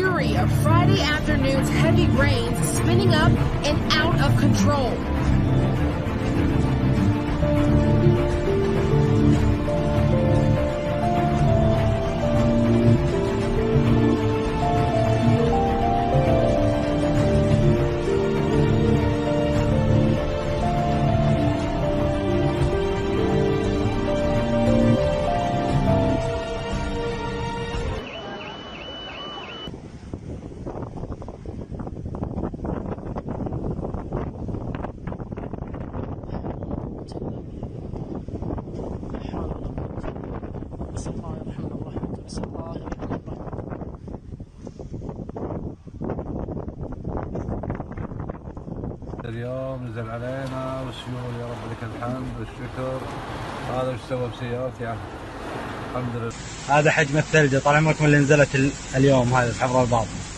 fury of Friday afternoon's heavy rains spinning up and out of control. اليوم نزل علينا والسيول، يا رب لك الحمد والشكر. هذا وش سوى بسيارتي يعني؟ الحمد لله. هذا حجم الثلج طال عمركم اللي نزلت اليوم هذا في حفر الباطن.